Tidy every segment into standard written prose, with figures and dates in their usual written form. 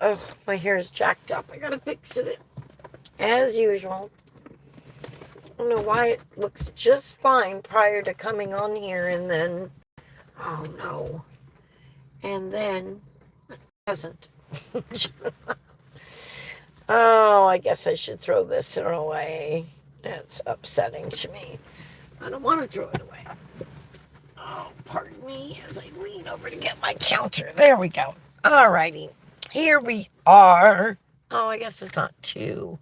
Oh, my hair is jacked up. I gotta fix it as usual. I don't know why it looks just fine prior to coming on here, and then, oh no, and then it doesn't. Oh, I guess I should throw this away. That's upsetting to me. I don't want to throw it away. Oh, pardon me as I lean over to get my counter. There we go. Alrighty. Here we are. Oh, I guess it's not too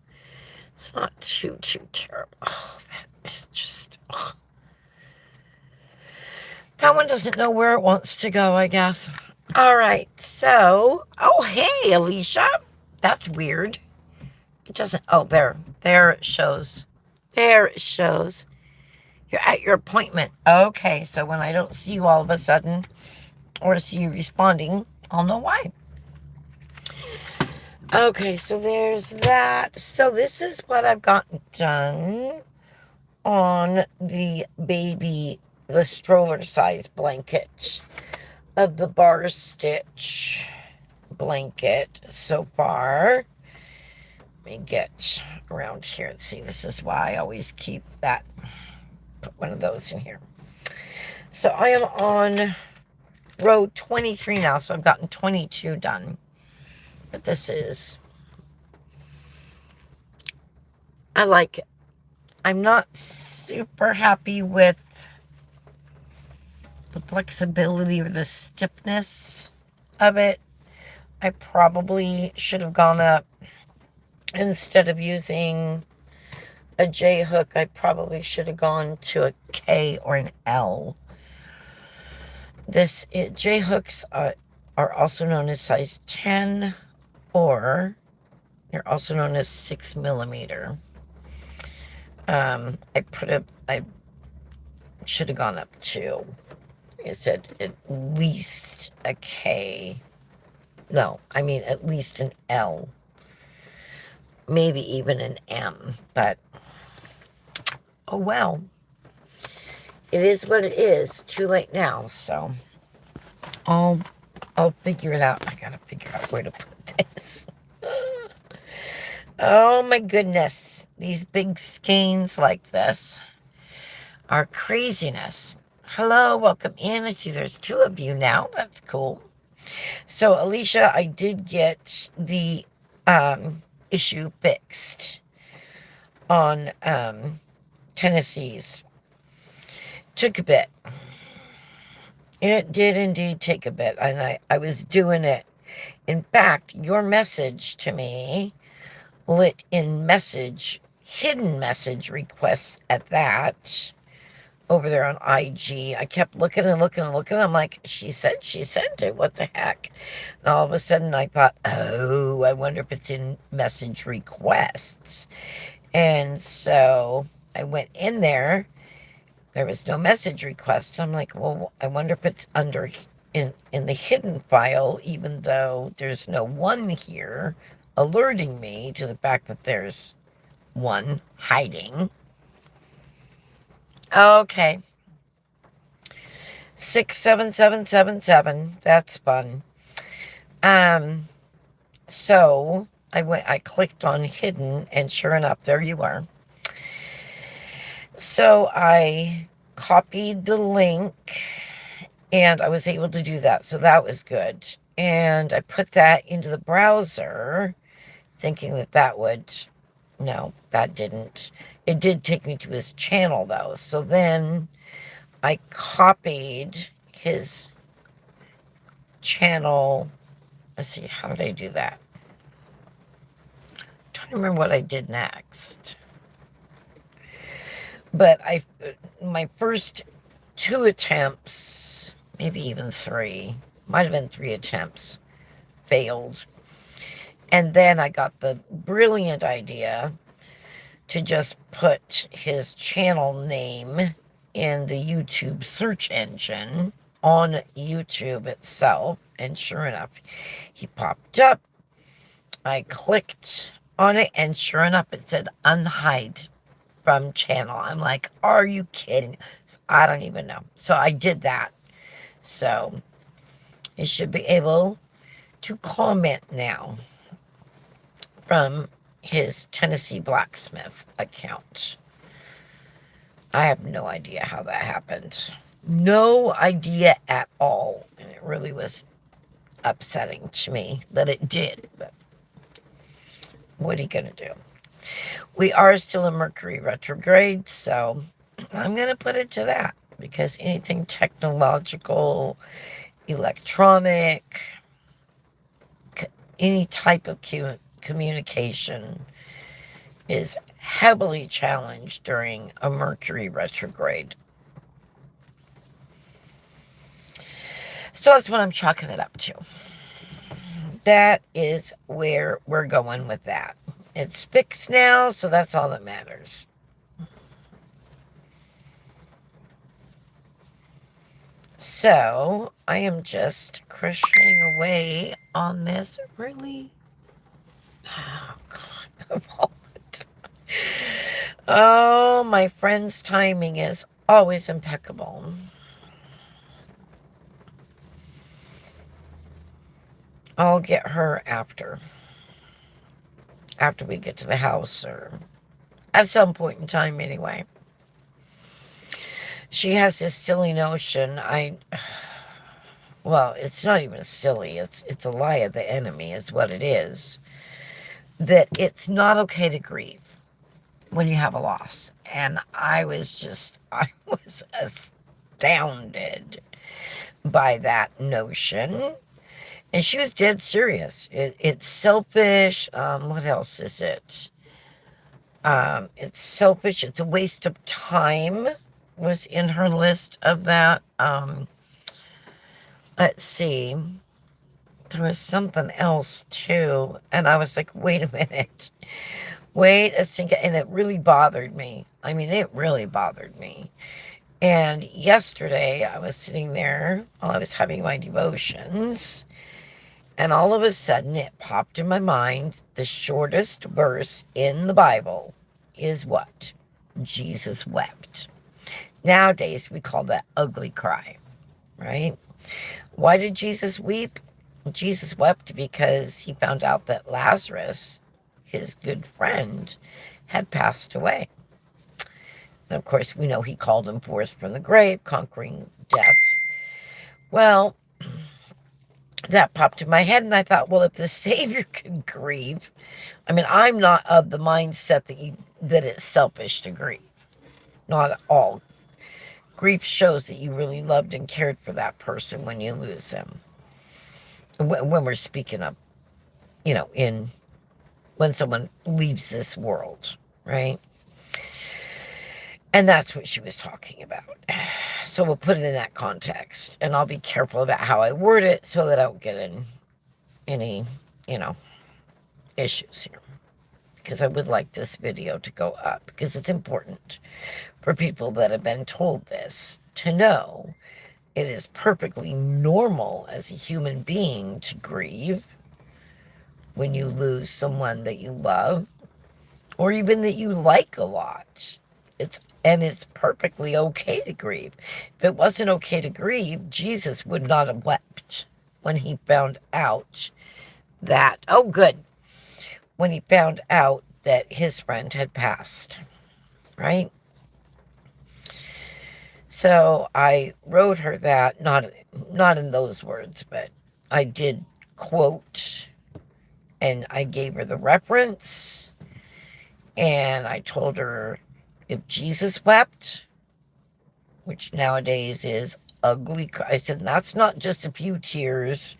terrible. Oh, that is just, oh. That one doesn't know where it wants to go, I guess. All right, so, oh, hey, Alicia. That's weird. It doesn't, oh, there it shows. There it shows. You're at your appointment. Okay, so when I don't see you all of a sudden, or see you responding, I'll know why. Okay, so there's that. So this is what I've gotten done on the stroller size blanket of the Bar Stitch blanket so far. Let me get around here and see. This is why I always keep that. Put one of those in here. So I am on row 23 now, so I've gotten 22 done. But this is, I like it. I'm not super happy with the flexibility or the stiffness of it. I probably should have gone up, instead of using a J hook, I probably should have gone to a K or an L. J hooks are also known as size 10, or they're also known as 6mm. I should have gone up to, I said at least a K. No, I mean at least an L. Maybe even an M, but oh well. It is what it is. Too late now, so I'll figure it out. I gotta figure out where to put this. Oh my goodness. These big skeins like this are craziness. Hello, welcome in. I see there's 2 of you now. That's cool. So Alicia, I did get the issue fixed on Tennessee's. Took a bit. It did indeed take a bit, and I was doing it. In fact, your message to me lit in hidden message requests at that, over there on IG. I kept looking and looking and looking. I'm like, she sent it. What the heck? And all of a sudden I thought, oh, I wonder if it's in message requests. And so I went in there. There was no message request. I'm like, well, I wonder if it's under in the hidden file, even though there's no one here alerting me to the fact that there's one hiding. Okay. 67777. That's fun. So I clicked on hidden, and sure enough, there you are. So I copied the link, and I was able to do that. So that was good. And I put that into the browser, thinking that would, no, that didn't. It did take me to his channel, though. So then I copied his channel. Let's see, how did I do that? I'm trying to remember what I did next. But my first 2 attempts, maybe even 3, might have been 3 attempts, failed. And then I got the brilliant idea to just put his channel name in the YouTube search engine on YouTube itself. And sure enough, he popped up. I clicked on it, and sure enough, it said unhide from channel. I'm like, are you kidding? I don't even know. So I did that. So you should be able to comment now from his Tennessee Blacksmith account. I have no idea how that happened. No idea at all. And it really was upsetting to me that it did. But what are you going to do? We are still in Mercury retrograde, so I'm going to put it to that. Because anything technological, electronic, any type of communication is heavily challenged during a Mercury retrograde. So that's what I'm chalking it up to. That is where we're going with that. It's fixed now, so that's all that matters. So I am just crocheting away on this. Really? Oh, God. Oh, my friend's timing is always impeccable. I'll get her after we get to the house, or at some point in time anyway. She has this silly notion. Well, it's not even silly. It's a lie of the enemy is what it is. That it's not okay to grieve when you have a loss. And I was astounded by that notion. And she was dead serious. It's selfish. What else is it? It's selfish. It's a waste of time was in her list of that. Let's see. There was something else too. And I was like, wait a minute. Wait a second. And it really bothered me. I mean, it really bothered me. And yesterday I was sitting there while I was having my devotions. And all of a sudden it popped in my mind, the shortest verse in the Bible is what? Jesus wept. Nowadays we call that ugly cry, right? Why did Jesus weep? Jesus wept because he found out that Lazarus, his good friend, had passed away. And of course we know he called him forth from the grave, conquering death. Well, that popped in my head, and I thought, well, if the Savior could grieve, I mean, I'm not of the mindset that it's selfish to grieve. Not at all. Grief shows that you really loved and cared for that person when you lose them. When we're speaking of, when someone leaves this world, right? And that's what she was talking about. So we'll put it in that context. And I'll be careful about how I word it so that I don't get in any, issues here. Because I would like this video to go up. Because it's important for people that have been told this to know it is perfectly normal as a human being to grieve when you lose someone that you love. Or even that you like a lot. It's perfectly okay to grieve. If it wasn't okay to grieve, Jesus would not have wept when he found out that, when he found out that his friend had passed, right? So I wrote her that, not in those words, but I did quote, and I gave her the reference, and I told her, if Jesus wept, which nowadays is ugly, I said, that's not just a few tears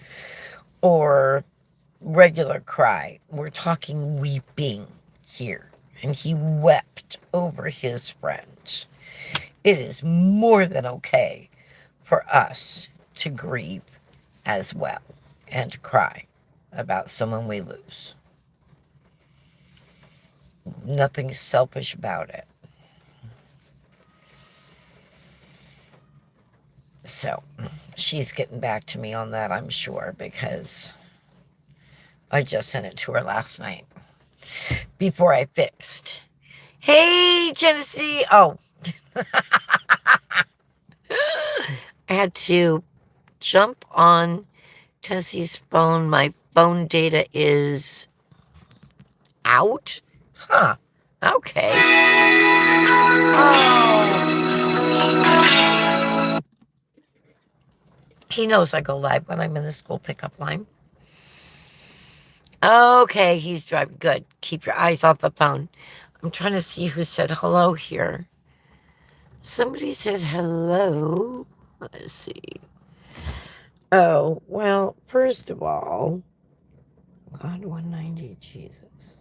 or regular cry. We're talking weeping here. And he wept over his friend. It is more than okay for us to grieve as well and to cry about someone we lose. Nothing selfish about it. So, she's getting back to me on that, I'm sure, because I just sent it to her last night before I fixed. Hey, Tennessee. Oh. I had to jump on Tennessee's phone. My phone data is out? Huh. Okay. Oh. He knows I go live when I'm in the school pickup line. Okay, he's driving. Good. Keep your eyes off the phone. I'm trying to see who said hello here. Somebody said hello. Let's see. Oh, well, first of all, God 190 Jesus.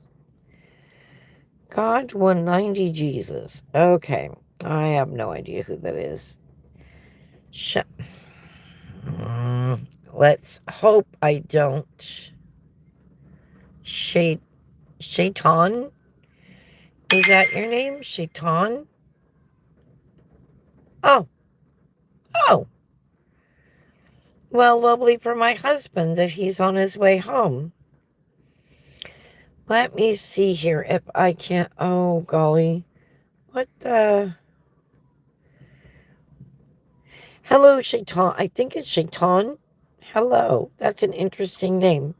God 190 Jesus. Okay. I have no idea who that is. Let's hope I don't. Shaitan? Is that your name? Shaitan? Oh. Oh. Well, lovely for my husband that he's on his way home. Let me see here if I can't. Oh, golly. What the? Hello, Shaitan. I think it's Shaitan. Hello. That's an interesting name.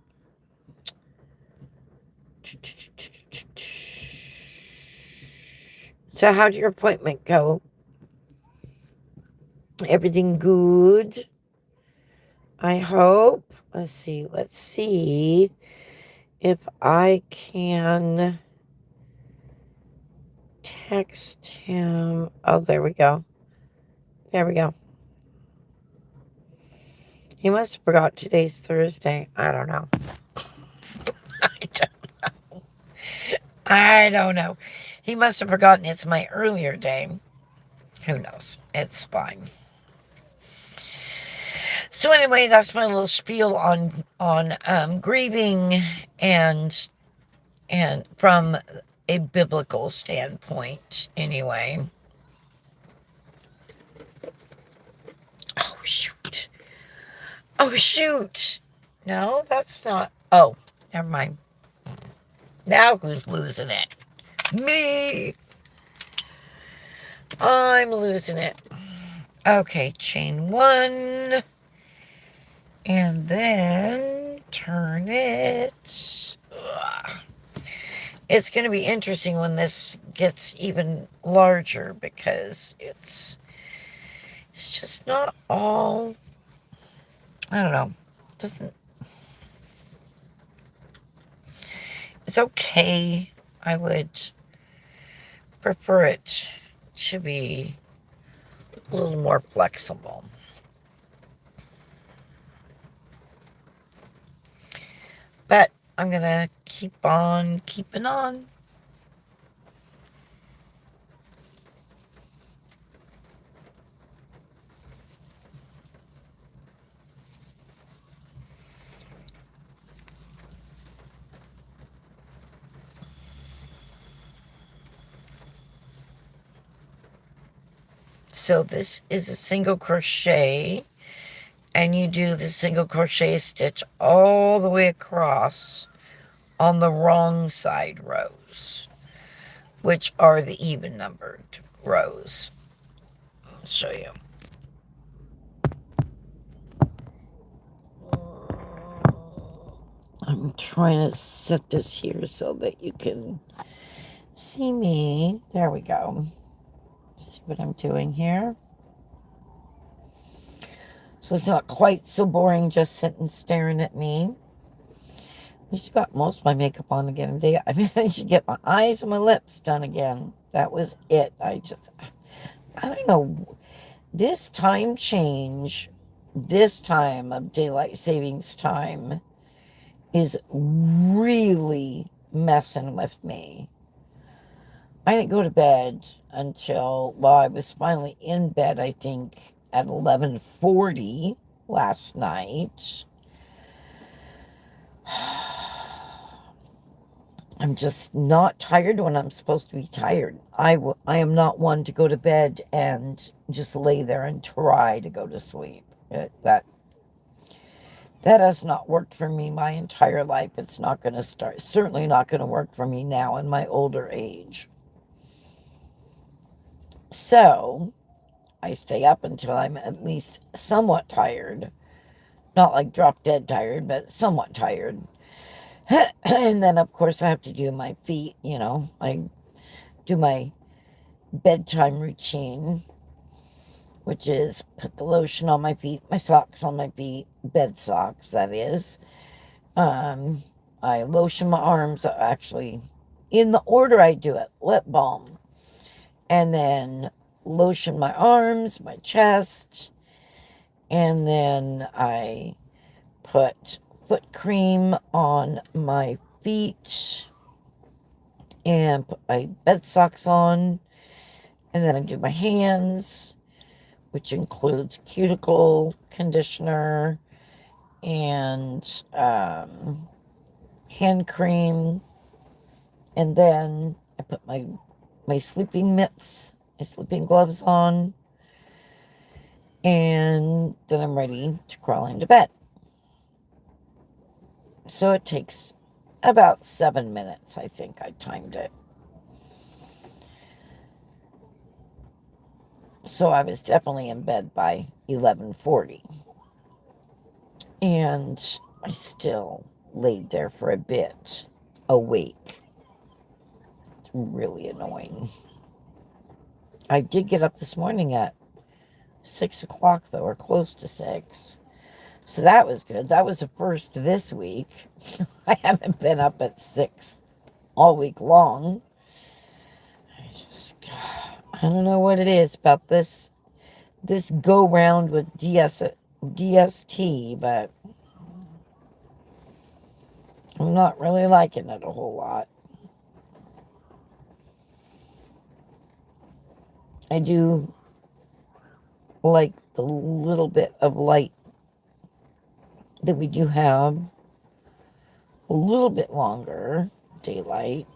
So, how'd your appointment go? Everything good? I hope. Let's see if I can text him. Oh, there we go. He must have forgot today's Thursday. I don't know. I don't know. He must have forgotten it's my earlier day. Who knows? It's fine. So anyway, that's my little spiel on grieving and from a biblical standpoint, anyway. Oh, shoot. Oh, shoot. No, that's not. Oh, never mind. Now who's losing it? Me. I'm losing it. Okay, chain 1. And then turn it. Ugh. It's going to be interesting when this gets even larger because it's just not all, I don't know, it's okay. I would prefer it to be a little more flexible. But I'm going to keep on keeping on. So this is a single crochet, and you do the single crochet stitch all the way across on the wrong side rows, which are the even numbered rows. I'll show you. I'm trying to set this here so that you can see me. There we go. See what I'm doing here. So it's not quite so boring just sitting staring at me. At least I got most of my makeup on again today. I managed to get my eyes and my lips done again. That was it. I don't know. This time change, this time of daylight savings time is really messing with me. I didn't go to bed until, well, I was finally in bed, I think, at 11:40 last night. I'm just not tired when I'm supposed to be tired. I am not one to go to bed and just lay there and try to go to sleep. That has not worked for me my entire life. It's not going to start. Certainly not going to work for me now in my older age. So I stay up until I'm at least somewhat tired. Not like drop dead tired, but somewhat tired. And then, of course, I have to do my feet. I do my bedtime routine, which is put the lotion on my feet, my socks on my feet, bed socks, that is. I lotion my arms, actually, in the order I do it, lip balm, and then lotion my arms, my chest, and then I put foot cream on my feet and put my bed socks on, and then I do my hands, which includes cuticle conditioner and hand cream, and then I put my sleeping mitts, my sleeping gloves on, and then I'm ready to crawl into bed. So it takes about 7 minutes, I think I timed it. So I was definitely in bed by 11:40. And I still laid there for a bit, awake. It's really annoying. I did get up this morning at 6 o'clock, though, or close to 6. So that was good. That was the first this week. I haven't been up at 6 all week long. I don't know what it is about this go round with DST, but I'm not really liking it a whole lot. I do like the little bit of light that we do have, a little bit longer daylight,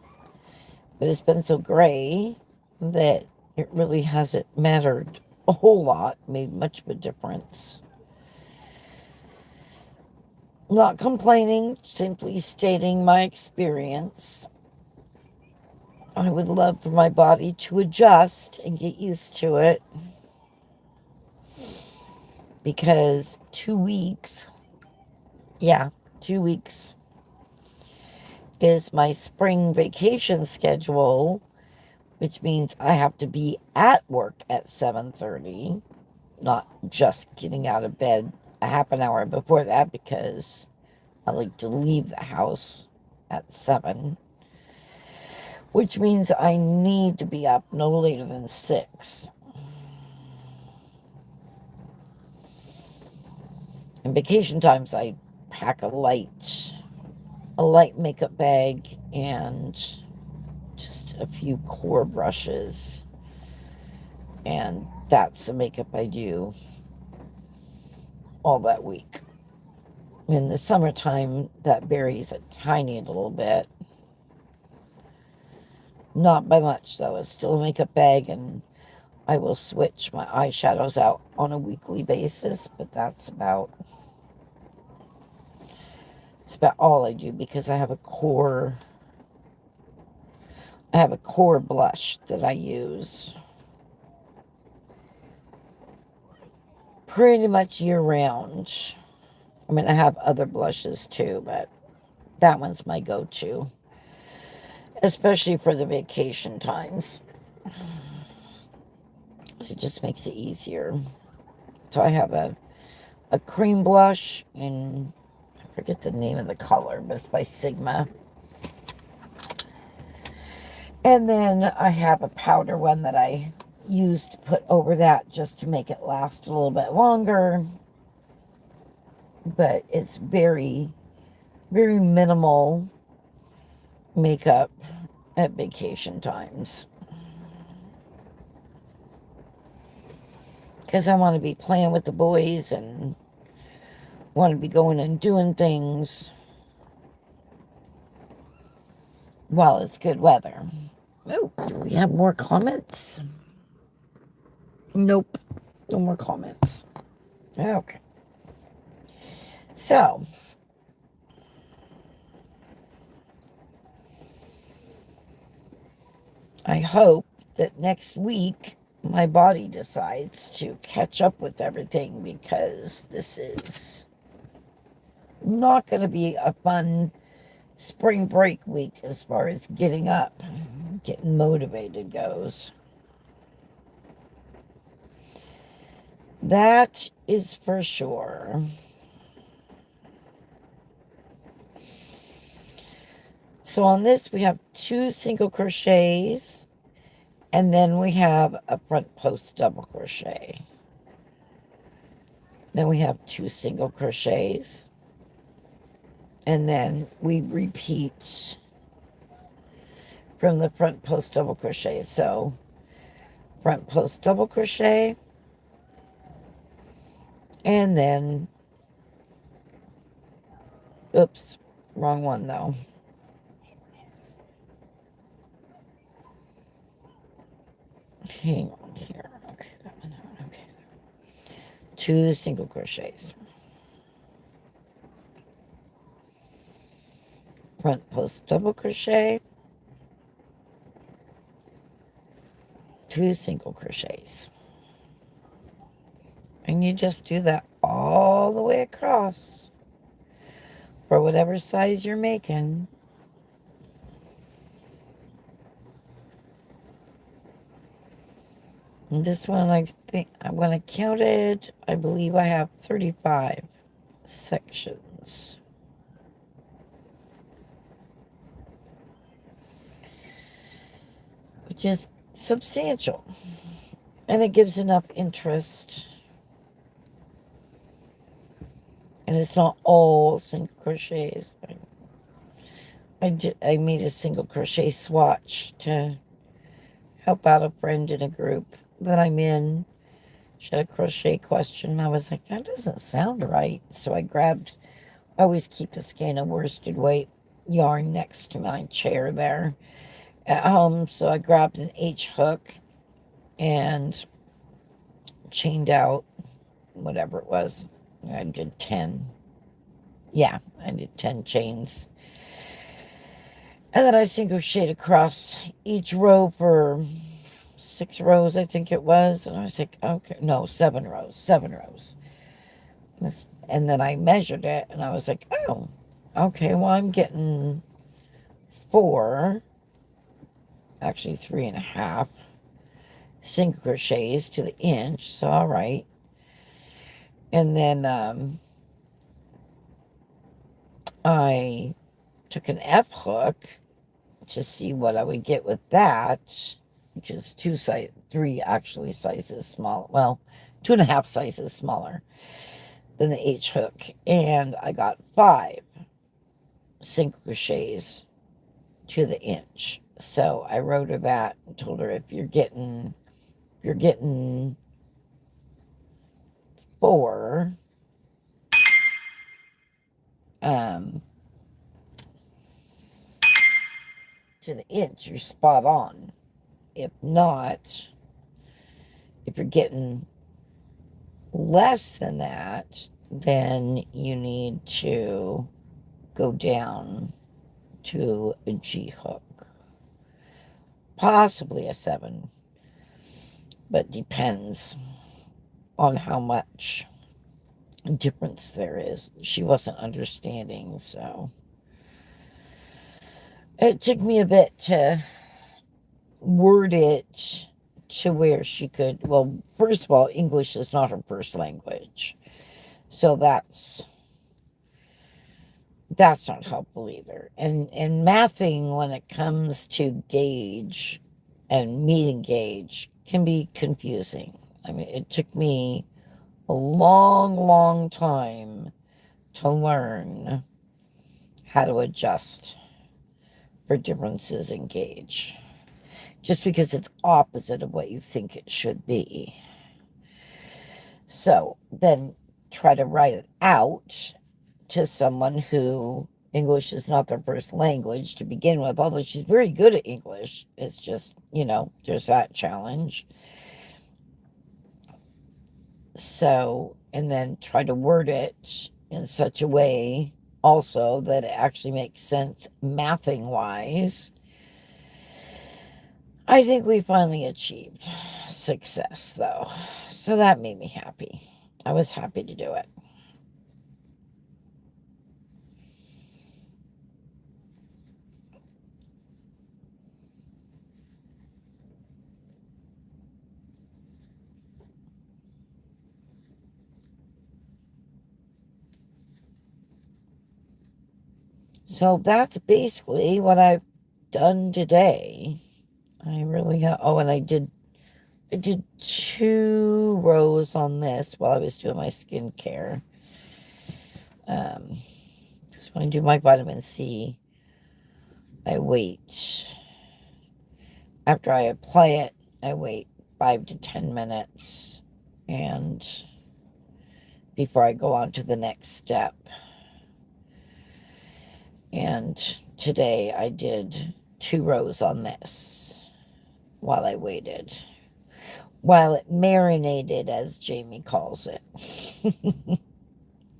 but it's been so gray that it really hasn't mattered a whole lot, made much of a difference. Not complaining, simply stating my experience. I would love for my body to adjust and get used to it, because 2 weeks, 2 weeks is my spring vacation schedule, which means I have to be at work at 7:30, not just getting out of bed a half an hour before that, because I like to leave the house at 7, which means I need to be up no later than 6. In vacation times, I pack a light makeup bag and just a few core brushes, and that's the makeup I do all that week. In the summertime, that varies a tiny little bit. Not by much, though. It's still a makeup bag, and I will switch my eyeshadows out on a weekly basis, but that's about all I do, because I have a core blush that I use pretty much year round. I mean, I have other blushes too, but that one's my go-to, especially for the vacation times. It just makes it easier. So I have a cream blush, and I forget the name of the color, but it's by Sigma. And then I have a powder one that I use to put over that just to make it last a little bit longer. But it's very, very minimal makeup at vacation times, because I want to be playing with the boys and want to be going and doing things while it's good weather. Oh, do we have more comments? Nope, no more comments. Okay. So, I hope that next week my body decides to catch up with everything, because this is not going to be a fun spring break week as far as getting up, getting motivated goes. That is for sure. So on this, we have 2 single crochets, and then we have a front post double crochet. Then we have 2 single crochets, and then we repeat from the front post double crochet. So front post double crochet, and then, oops, wrong one though. Hang on here. Okay, that one. Okay. 2 single crochets. Front post double crochet. 2 single crochets. And you just do that all the way across for whatever size you're making. And this one, I think, when I counted, I believe I have 35 sections. Which is substantial. And it gives enough interest. And it's not all single crochets. I made a single crochet swatch to help out a friend in a group that I'm in. She had a crochet question. I was like, that doesn't sound right. So I always keep a skein of worsted weight yarn next to my chair there at home. So I grabbed an H hook and chained out whatever it was. I did 10. Yeah, I did 10 chains. And then I single crocheted across each row for 6 rows, I think it was. And I was like, okay, no, 7 rows. 7 rows. And then I measured it, and I was like, oh, okay, well, I'm getting 4, actually 3.5 single crochets to the inch, so all right. And then I took an F hook to see what I would get with that, which is 3 actually sizes small, well, 2.5 sizes smaller than the H hook, and I got 5 single crochets to the inch. So I wrote her that and told her, if you're getting 4 to the inch, you're spot on. If not, if you're getting less than that, then you need to go down to a G hook, possibly a 7, but depends on how much difference there is. She wasn't understanding, so it took me a bit to word it to where she could, well, first of all, English is not her first language, so that's not helpful either. And mathing, when it comes to gauge and meeting gauge, can be confusing. I mean, it took me a long time to learn how to adjust for differences in gauge, just because it's opposite of what you think it should be. So then try to write it out to someone who English is not their first language to begin with, although she's very good at English. It's just, there's that challenge. So, and then try to word it in such a way also that it actually makes sense mathing wise. I think we finally achieved success, though. So that made me happy. I was happy to do it. So that's basically what I've done today. I really have. Oh, and I did 2 rows on this while I was doing my skincare. Because when I do my vitamin C, I wait. After I apply it, I wait 5 to 10 minutes and before I go on to the next step. And today I did 2 rows on this while I waited. While it marinated, as Jamie calls it.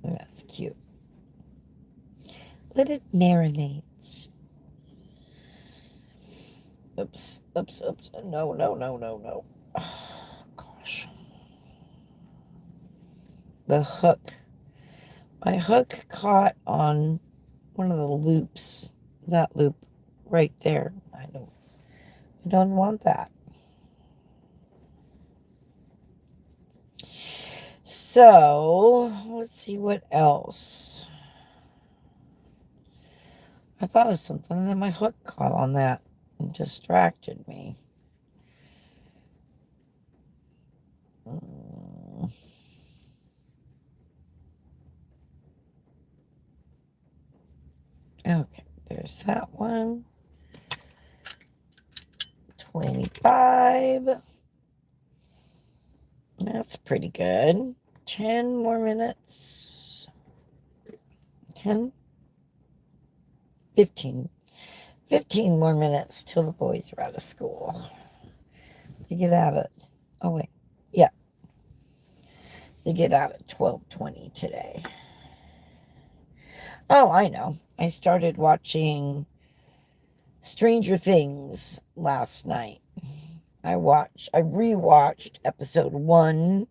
That's cute. Let it marinate. Oops, oops, oops. No, no, no, no, no. Oh, gosh. The hook. My hook caught on one of the loops. That loop right there. I don't want that. So, let's see what else. I thought of something and then my hook caught on that and distracted me. Okay, there's that one. 25. That's pretty good. 10 more minutes. 10? 15. 15 more minutes till the boys are out of school. They get out at, oh wait, yeah. They get out at 12:20 today. Oh, I know. I started watching Stranger Things last night. I rewatched episode 1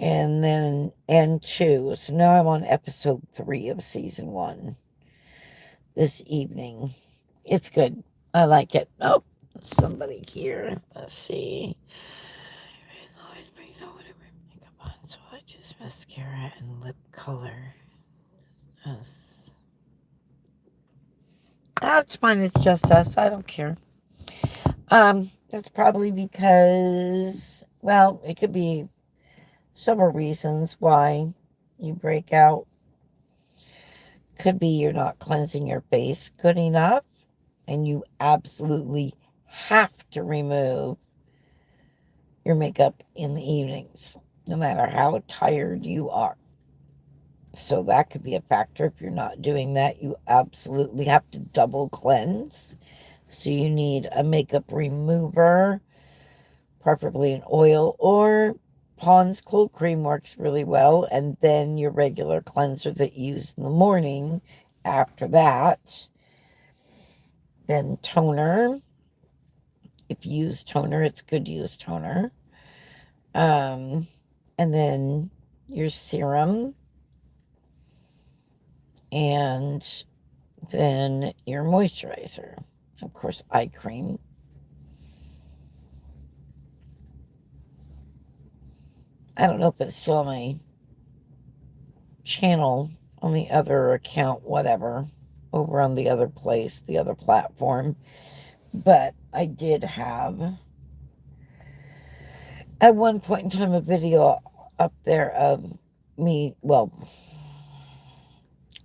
and 2. So now I'm on episode 3 of season 1 this evening. It's good. I like it. Oh, somebody here. Let's see. So I just mascara and lip color. That's fine. It's just us. I don't care. That's probably because, well, it could be several reasons why you break out. Could be you're not cleansing your face good enough, and you absolutely have to remove your makeup in the evenings, no matter how tired you are. So that could be a factor. If you're not doing that, you absolutely have to double cleanse. So you need a makeup remover, preferably an oil, or Pond's cold cream works really well, and then your regular cleanser that you use in the morning after that. Then toner. If you use toner, it's good to use toner. And then your serum, and then your moisturizer. Of course, eye cream. I don't know if it's still on my channel, on the other account, whatever, over on the other place, the other platform. But I did have, at one point in time, a video up there of me, well,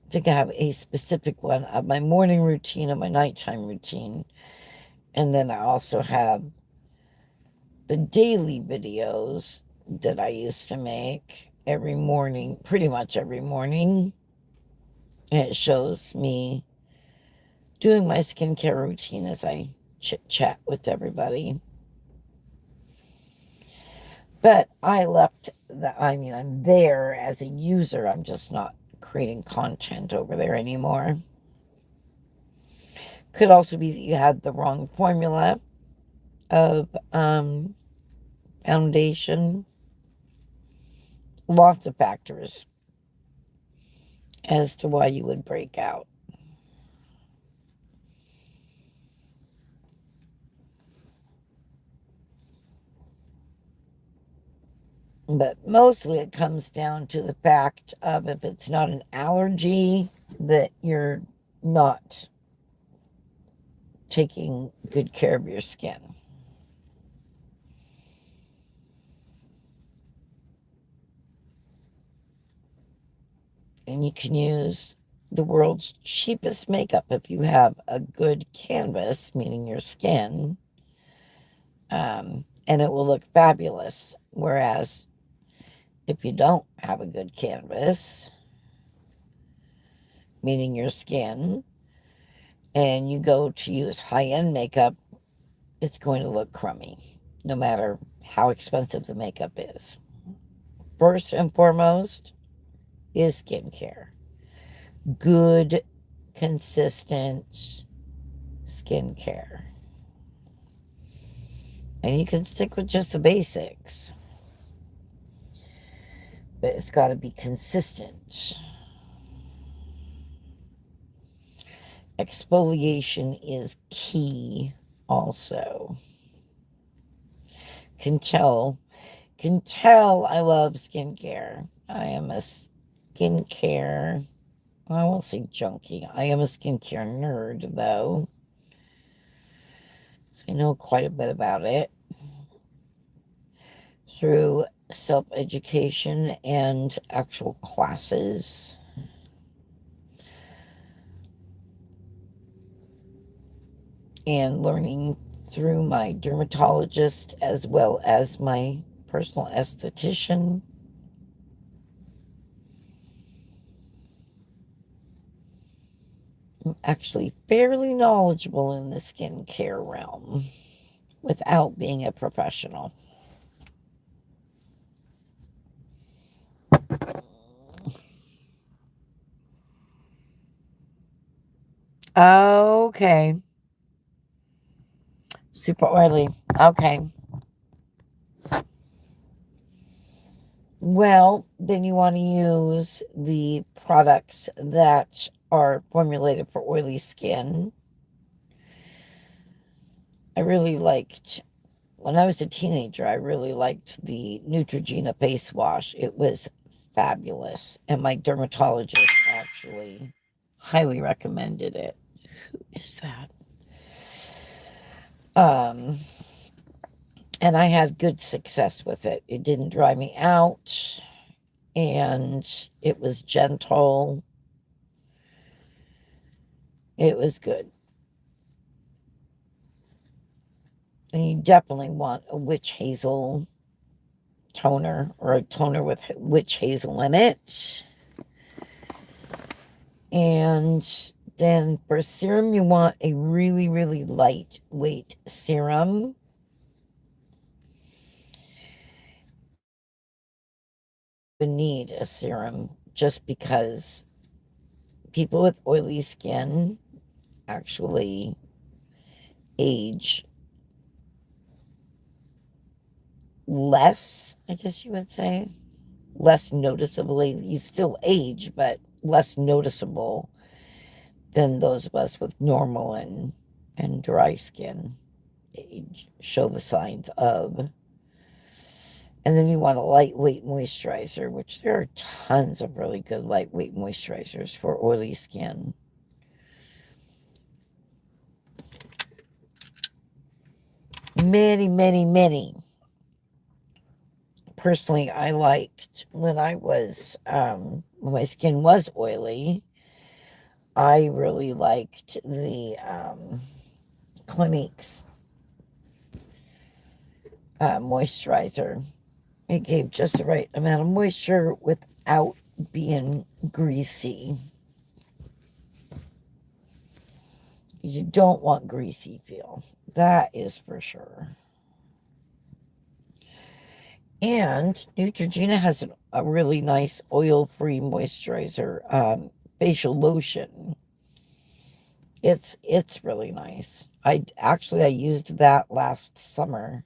I think I have a specific one of my morning routine and my nighttime routine. And then I also have the daily videos that I used to make every morning, pretty much every morning. And it shows me doing my skincare routine as I chit-chat with everybody. But I left I'm there as a user. I'm just not creating content over there anymore. Could also be that you had the wrong formula of foundation. Lots of factors as to why you would break out. But mostly it comes down to the fact of if it's not an allergy that you're not taking good care of your skin. And you can use the world's cheapest makeup if you have a good canvas, meaning your skin, and it will look fabulous. Whereas if you don't have a good canvas, meaning your skin, and you go to use high-end makeup, it's going to look crummy, no matter how expensive the makeup is. First and foremost is skincare. Good, consistent skincare. And you can stick with just the basics, but it's got to be consistent. Exfoliation is key also. Can tell I love skincare. I am a skincare, I won't say junkie. I am a skincare nerd, though. So I know quite a bit about it through self-education and actual classes. And learning through my dermatologist as well as my personal esthetician. I'm actually fairly knowledgeable in the skincare realm without being a professional. Okay. Super oily. Okay. Well, then you want to use the products that are formulated for oily skin. I really liked, when I was a teenager, I really liked the Neutrogena face wash. It was fabulous. And my dermatologist actually highly recommended it. Who is that? And I had good success with it. It didn't dry me out, and it was gentle. It was good. And you definitely want a witch hazel toner, or a toner with witch hazel in it. And then for serum, you want a really, really lightweight serum. You need a serum just because people with oily skin actually age less, I guess you would say. Less noticeably. You still age, but less noticeable than those of us with normal and dry skin age show the signs of. And then you want a lightweight moisturizer, which there are tons of really good lightweight moisturizers for oily skin. Many, many, many. Personally, I liked when when my skin was oily, I really liked the Clinique's moisturizer. It gave just the right amount of moisture without being greasy. You don't want greasy feel. That is for sure. And Neutrogena has a really nice oil-free moisturizer, facial lotion. It's really nice. I used that last summer.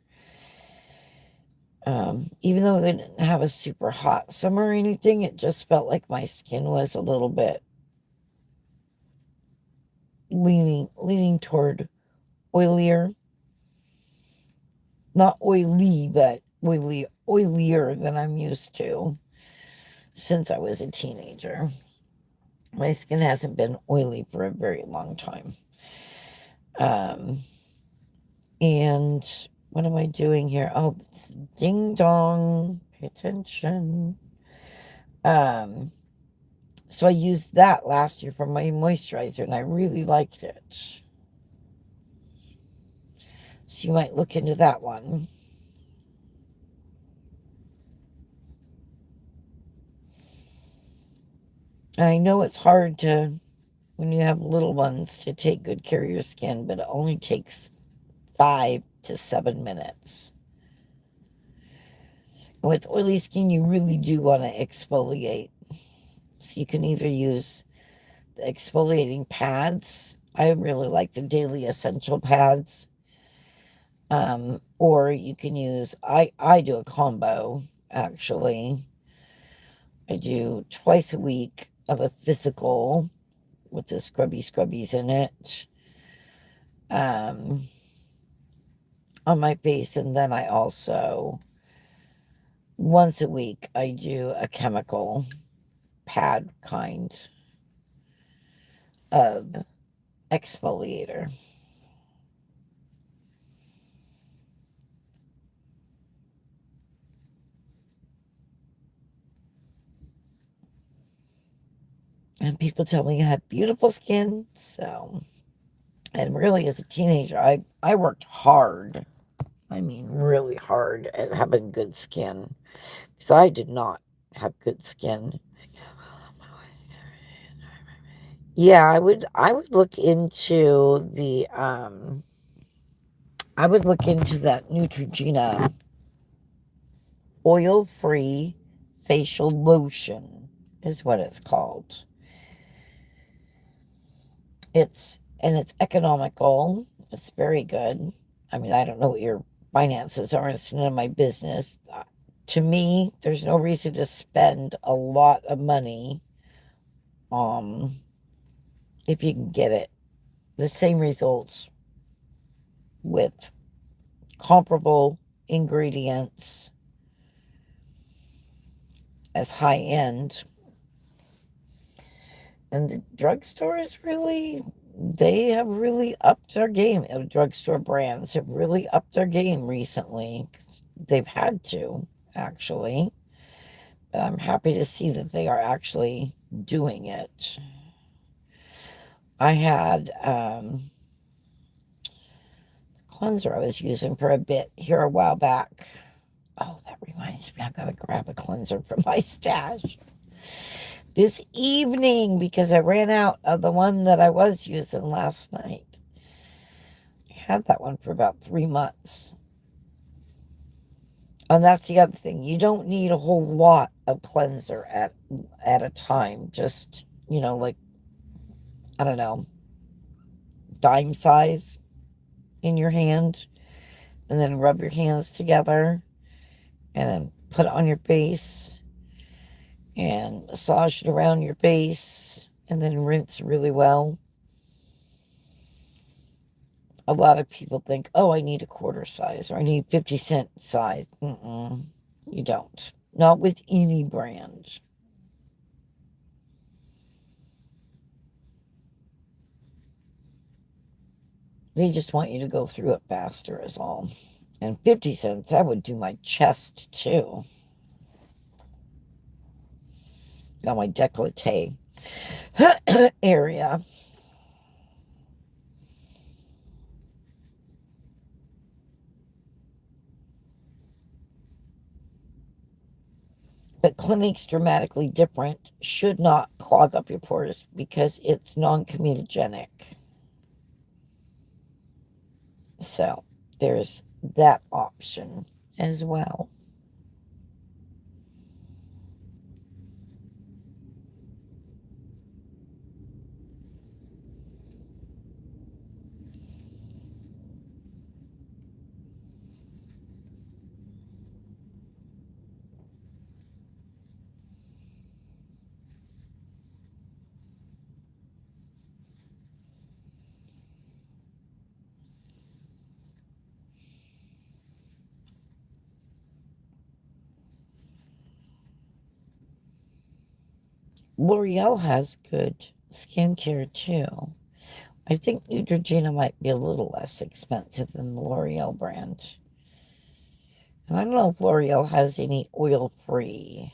Even though it didn't have a super hot summer or anything, it just felt like my skin was a little bit leaning toward oilier. Not oily, but oilier than I'm used to since I was a teenager. My skin hasn't been oily for a very long time. Um, and what am I doing here? Oh, ding dong. Pay attention. So I used that last year for my moisturizer, and I really liked it. So you might look into that one. And I know it's hard to, when you have little ones, to take good care of your skin, but it only takes 5 to 7 minutes. And with oily skin, you really do want to exfoliate. So you can either use the exfoliating pads. I really like the Daily Essential pads. Or you can use, I do a combo, actually. I do twice a week of a physical with the scrubbies in it um, on my face. And then I also, once a week, I do a chemical pad kind of exfoliator. And people tell me I have beautiful skin. So, and really, as a teenager, I worked hard. I mean, really hard at having good skin. Because I did not have good skin. Yeah, I would look into the I would look into that Neutrogena oil-free facial lotion is what it's called. It's economical. It's very good. I mean, I don't know what your finances are. It's none of my business. To me, there's no reason to spend a lot of money um if you can get it the same results with comparable ingredients as high end. And the drugstores really, they have really upped their game. Drugstore brands have really upped their game recently. They've had to, actually. But I'm happy to see that they are actually doing it. I had cleanser I was using for a bit here a while back. Oh, that reminds me, I gotta grab a cleanser from my stash this evening because I ran out of the one that I was using last night. I had that one for about 3 months. And that's the other thing. You don't need a whole lot of cleanser at a time. Just, like, I don't know, dime size in your hand. And then rub your hands together and then put it on your face and massage it around your face and then rinse really well. A lot of people think, oh, I need a quarter size or I need 50-cent size. You don't. Not with any brand. They just want you to go through it faster is all. And 50 cents, that would do my chest too. Got my décolleté area. But Clinique's dramatically different. Should not clog up your pores because it's non-comedogenic. So there's that option as well. L'Oreal has good skincare too. I think Neutrogena might be a little less expensive than the L'Oreal brand. And I don't know if L'Oreal has any oil-free.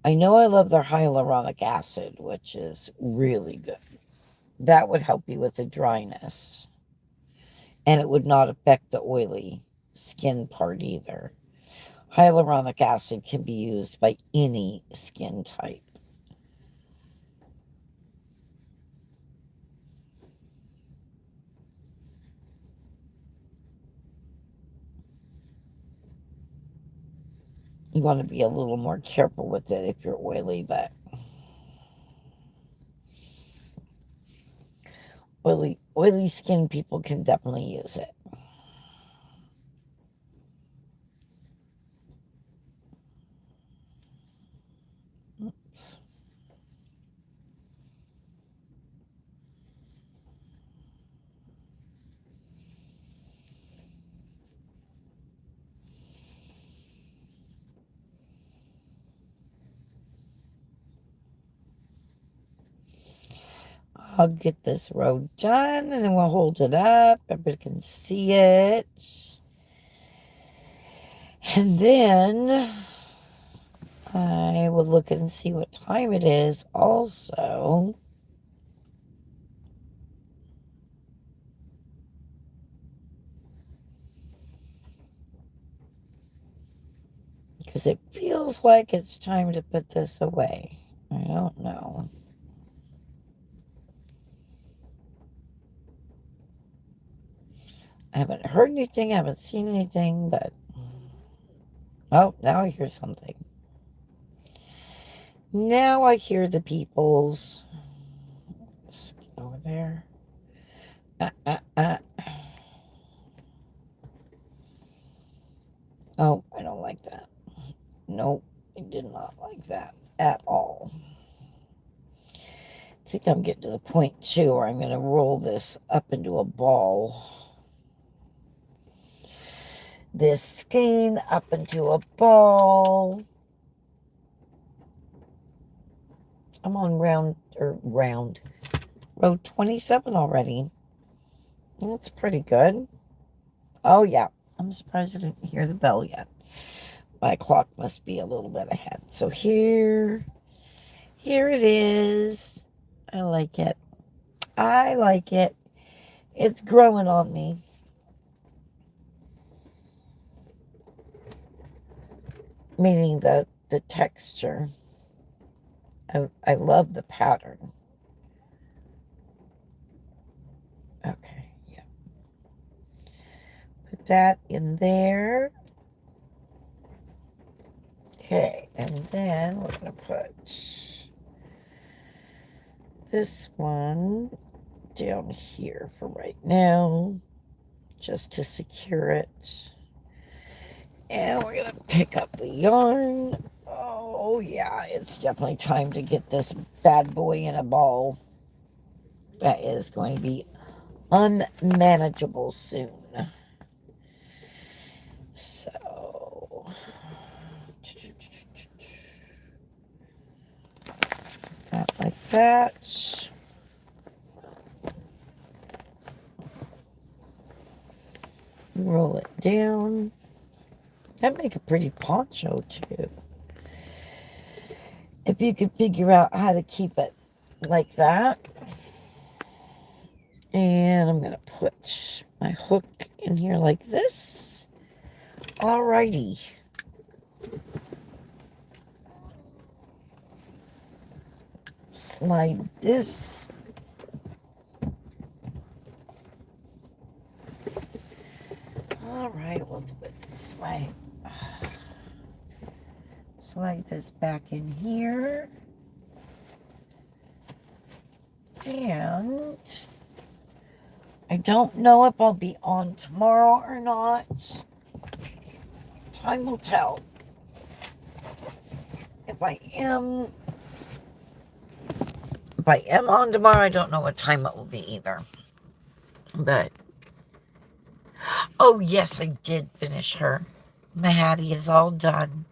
I know I love their hyaluronic acid, which is really good. That would help you with the dryness. And it would not affect the oily skin part either. Hyaluronic acid can be used by any skin type. You want to be a little more careful with it if you're oily, but oily skin people can definitely use it. Oops. I'll get this row done, and then we'll hold it up. Everybody can see it. And then I will look and see what time it is also. Because it feels like it's time to put this away. I don't know. I haven't heard anything, I haven't seen anything, but... Oh, now I hear something. Now I hear the peoples. Let's get over there. Oh, I don't like that. Nope, I did not like that at all. I think I'm getting to the point, too, where I'm going to roll this up into a ball. This skein up into a ball. I'm on row 27 already. That's pretty good. Oh, yeah. I'm surprised I didn't hear the bell yet. My clock must be a little bit ahead. So here it is. I like it. I like it. It's growing on me. Meaning the texture. I love the pattern. Okay, yeah. Put that in there. Okay, and then we're going to put this one down here for right now, just to secure it. And we're going to pick up the yarn. Oh, yeah, it's definitely time to get this bad boy in a ball. That is going to be unmanageable soon. So, that like that. Roll it down. That'd make a pretty poncho, too. If you could figure out how to keep it like that. And I'm going to put my hook in here like this. Alrighty. Slide this. Alright, we'll do it this way. Slide this back in here. And I don't know if I'll be on tomorrow or not. Time will tell. If I am on tomorrow, I don't know what time it will be either. But, oh yes, I did finish her. My Hattie is all done.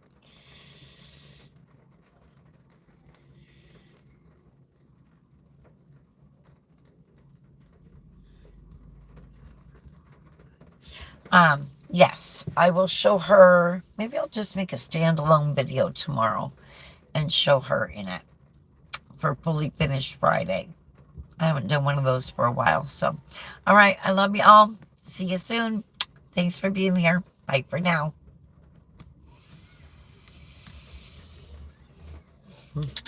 Yes, I will show her. Maybe I'll just make a standalone video tomorrow and show her in it for Fully Finished Friday. I haven't done one of those for a while. So, all right. I love you all. See you soon. Thanks for being here. Bye for now.